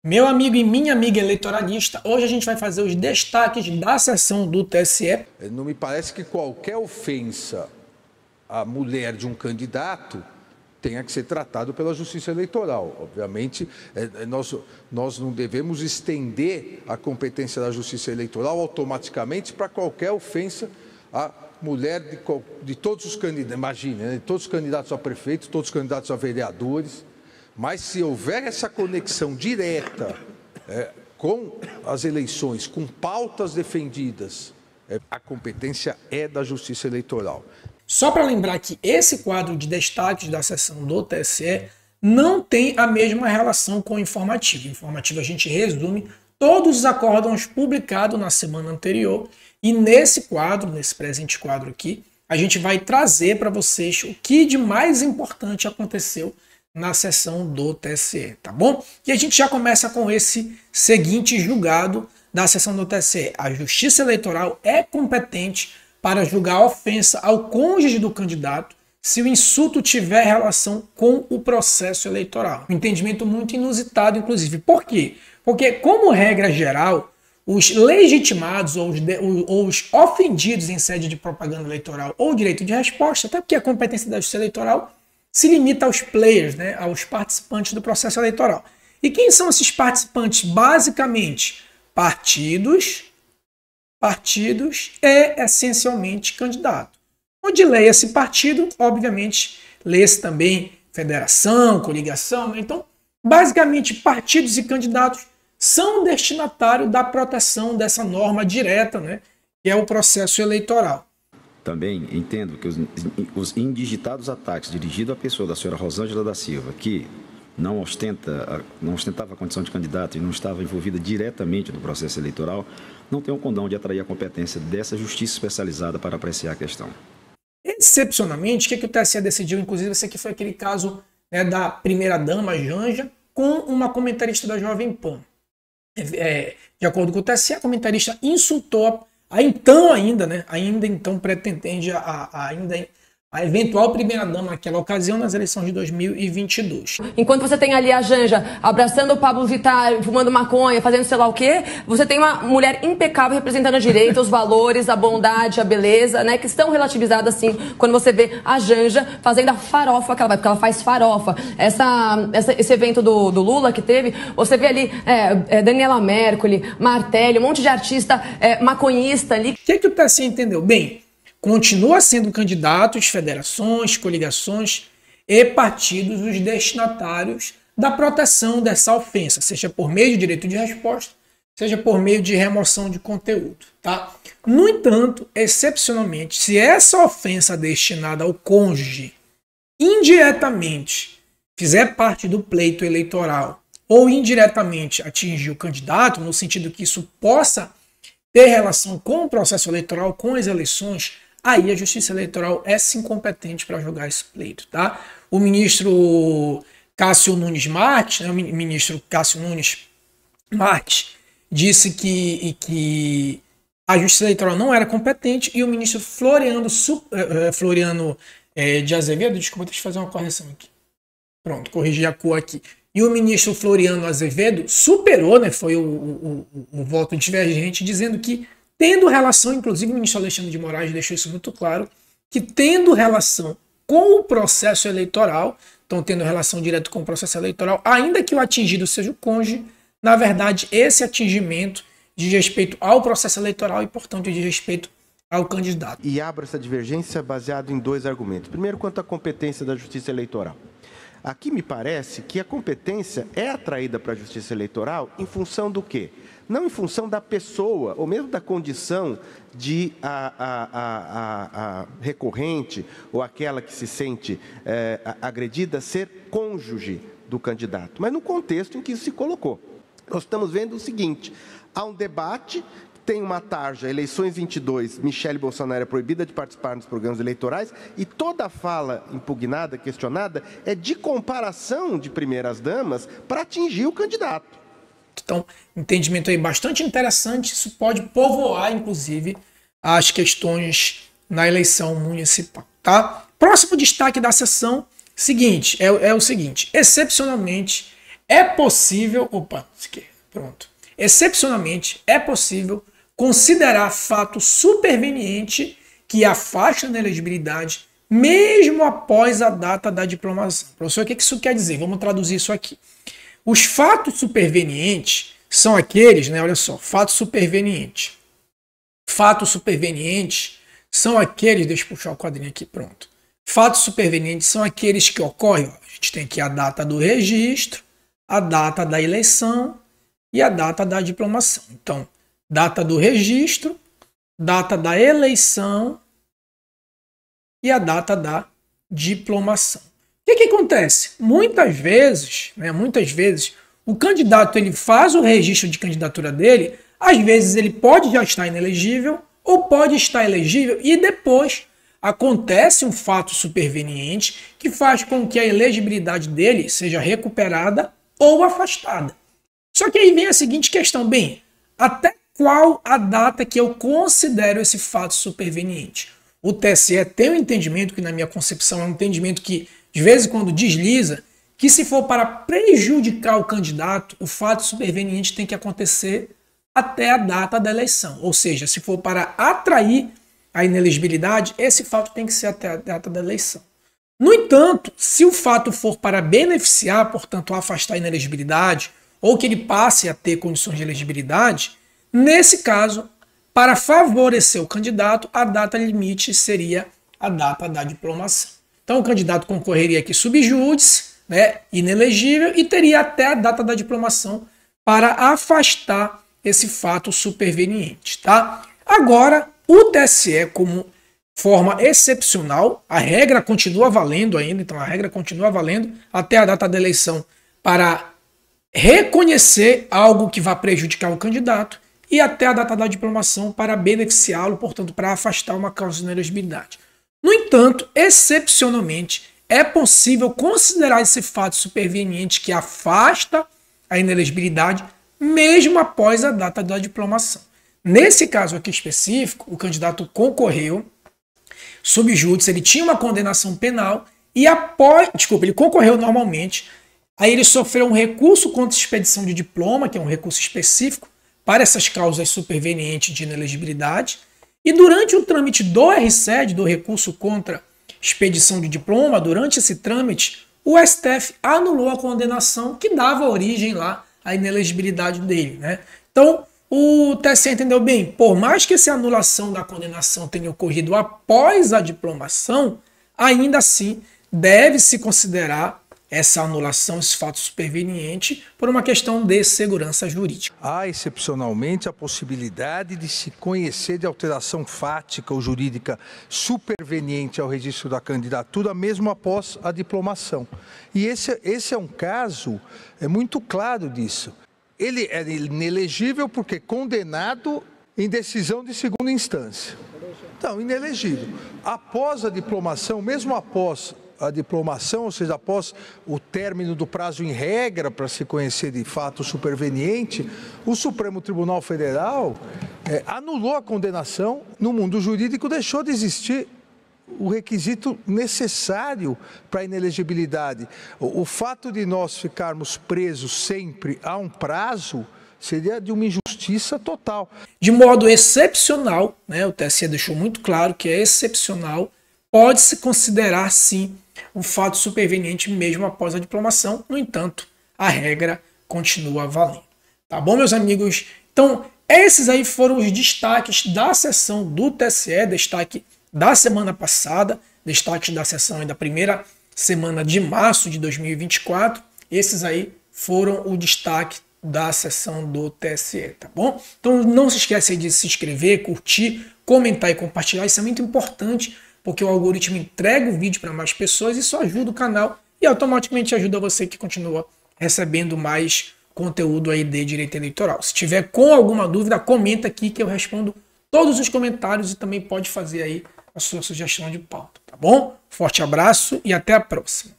Meu amigo e minha amiga eleitoralista, hoje a gente vai fazer os destaques da sessão do TSE. Não me parece que qualquer ofensa à mulher de um candidato tenha que ser tratado pela Justiça Eleitoral. Obviamente, nós não devemos estender a competência da Justiça Eleitoral automaticamente para qualquer ofensa à mulher de todos os candidatos. Imagine, né? Todos os candidatos a prefeito, todos os candidatos a vereadores. Mas se houver essa conexão direta com as eleições, com pautas defendidas, a competência é da Justiça Eleitoral. Só para lembrar que esse quadro de destaques da sessão do TSE não tem a mesma relação com o informativo. O informativo a gente resume todos os acórdãos publicados na semana anterior e nesse quadro, nesse presente quadro aqui, a gente vai trazer para vocês o que de mais importante aconteceu na sessão do TSE, tá bom? E a gente já começa com esse seguinte julgado da sessão do TSE. A Justiça Eleitoral é competente para julgar a ofensa ao cônjuge do candidato se o insulto tiver relação com o processo eleitoral. Um entendimento muito inusitado, inclusive. Por quê? Porque, como regra geral, os legitimados ou os ofendidos em sede de propaganda eleitoral ou direito de resposta, até porque a competência da Justiça Eleitoral se limita aos players, né, aos participantes do processo eleitoral. E quem são esses participantes? Basicamente, partidos e, essencialmente, candidato. Onde leia-se partido, obviamente, lê-se também federação, coligação. Né? Então, basicamente, partidos e candidatos são destinatários da proteção dessa norma direta, né, que é o processo eleitoral. Também entendo que os indigitados ataques dirigidos à pessoa da senhora Rosângela da Silva, que não ostentava a condição de candidato e não estava envolvida diretamente no processo eleitoral, não tem o condão de atrair a competência dessa justiça especializada para apreciar a questão. Excepcionalmente, o que o TSE decidiu, inclusive, esse aqui foi aquele caso, né, da primeira-dama, Janja, com uma comentarista da Jovem Pan. De acordo com o TSE, a comentarista insultou ainda então pretendente a eventual primeira-dama naquela ocasião nas eleições de 2022. Enquanto você tem ali a Janja abraçando o Pablo Vittar, fumando maconha, fazendo sei lá o quê, você tem uma mulher impecável representando a direita, os valores, a bondade, a beleza, né, que estão relativizadas assim, quando você vê a Janja fazendo a farofa que ela vai, porque ela faz farofa. Esse evento do Lula que teve, você vê ali Daniela Mercury, Martelli, um monte de artista maconhista ali. O que o TSE entendeu? Bem, continua sendo candidatos, federações, coligações e partidos os destinatários da proteção dessa ofensa, seja por meio de direito de resposta, seja por meio de remoção de conteúdo. Tá? No entanto, excepcionalmente, se essa ofensa destinada ao cônjuge indiretamente fizer parte do pleito eleitoral ou indiretamente atingir o candidato, no sentido que isso possa ter relação com o processo eleitoral, com as eleições, aí a Justiça Eleitoral é sim competente para julgar esse pleito, tá? O ministro Cássio Nunes Marques, né, disse que a Justiça Eleitoral não era competente e o ministro Floriano de Azevedo, desculpa, deixa eu fazer uma correção aqui. Pronto, corrigi a cor aqui. E o ministro Floriano Azevedo superou, né, foi o voto divergente, dizendo que tendo relação, inclusive o ministro Alexandre de Moraes deixou isso muito claro, que tendo relação com o processo eleitoral, então tendo relação direta com o processo eleitoral, ainda que o atingido seja o cônjuge, na verdade esse atingimento diz respeito ao processo eleitoral e, portanto, diz respeito ao candidato. E abro essa divergência baseado em dois argumentos. Primeiro, quanto à competência da Justiça Eleitoral. Aqui me parece que a competência é atraída para a Justiça Eleitoral em função do quê? Não em função da pessoa, ou mesmo da condição de a recorrente ou aquela que se sente agredida ser cônjuge do candidato, mas no contexto em que isso se colocou. Nós estamos vendo o seguinte, há um debate, tem uma tarja, eleições 22, Michele Bolsonaro é proibida de participar nos programas eleitorais e toda a fala impugnada, questionada, é de comparação de primeiras damas para atingir o candidato. Então, entendimento aí bastante interessante, isso pode povoar, inclusive, as questões na eleição municipal, tá? Próximo destaque da sessão, é o seguinte, excepcionalmente, é possível, pronto. Excepcionalmente, é possível considerar fato superveniente que afasta a inelegibilidade mesmo após a data da diplomação. Professor, o que isso quer dizer? Vamos traduzir isso aqui. Os fatos supervenientes são aqueles, né? Olha só, fatos supervenientes. Fatos supervenientes são aqueles, deixa eu puxar o quadrinho aqui, pronto. Fatos supervenientes são aqueles que ocorrem, a gente tem aqui a data do registro, a data da eleição e a data da diplomação. Então, data do registro, data da eleição e a data da diplomação. O que acontece? Muitas vezes, o candidato ele faz o registro de candidatura dele, às vezes ele pode já estar inelegível ou pode estar elegível e depois acontece um fato superveniente que faz com que a elegibilidade dele seja recuperada ou afastada. Só que aí vem a seguinte questão, bem, até qual a data que eu considero esse fato superveniente? O TSE tem um entendimento que, na minha concepção, é um entendimento que, de vez em quando, desliza, que se for para prejudicar o candidato, o fato superveniente tem que acontecer até a data da eleição. Ou seja, se for para atrair a inelegibilidade, esse fato tem que ser até a data da eleição. No entanto, se o fato for para beneficiar, portanto, afastar a inelegibilidade, ou que ele passe a ter condições de elegibilidade, nesse caso, para favorecer o candidato, a data limite seria a data da diplomação. Então o candidato concorreria aqui sub iudice, né, inelegível, e teria até a data da diplomação para afastar esse fato superveniente. Tá? Agora, o TSE, como forma excepcional, a regra continua valendo ainda, então a regra continua valendo até a data da eleição para reconhecer algo que vá prejudicar o candidato e até a data da diplomação para beneficiá-lo, portanto, para afastar uma causa de inelegibilidade. No entanto, excepcionalmente, é possível considerar esse fato superveniente que afasta a inelegibilidade mesmo após a data da diplomação. Nesse caso aqui específico, o candidato concorreu sub iudice, ele tinha uma condenação penal e ele concorreu normalmente, aí ele sofreu um recurso contra expedição de diploma, que é um recurso específico para essas causas supervenientes de inelegibilidade, e durante o trâmite do RSED, do recurso contra expedição de diploma, durante esse trâmite, o STF anulou a condenação que dava origem lá à inelegibilidade dele, né? Então, o TSE entendeu bem, por mais que essa anulação da condenação tenha ocorrido após a diplomação, ainda assim deve-se considerar essa anulação, esse fato superveniente, por uma questão de segurança jurídica. Há, excepcionalmente, a possibilidade de se conhecer de alteração fática ou jurídica superveniente ao registro da candidatura, mesmo após a diplomação. E esse é um caso muito claro disso. Ele é inelegível porque condenado em decisão de segunda instância. Então, inelegível. Após a diplomação, mesmo após a diplomação, ou seja, após o término do prazo em regra para se conhecer de fato superveniente, o Supremo Tribunal Federal anulou a condenação. No mundo jurídico deixou de existir o requisito necessário para a inelegibilidade. O fato de nós ficarmos presos sempre a um prazo seria de uma injustiça total. De modo excepcional, né, o TSE deixou muito claro que é excepcional, pode-se considerar sim um fato superveniente mesmo após a diplomação. No entanto, a regra continua valendo. Tá bom, meus amigos? Então, esses aí foram os destaques da sessão do TSE, destaque da semana passada, destaques da sessão aí da primeira semana de março de 2024. Esses aí foram o destaque da sessão do TSE, tá bom? Então não se esqueça aí de se inscrever, curtir, comentar e compartilhar. Isso é muito importante, porque o algoritmo entrega o vídeo para mais pessoas e isso ajuda o canal e automaticamente ajuda você que continua recebendo mais conteúdo aí de direito eleitoral. Se tiver com alguma dúvida, comenta aqui que eu respondo todos os comentários e também pode fazer aí a sua sugestão de pauta, tá bom? Forte abraço e até a próxima.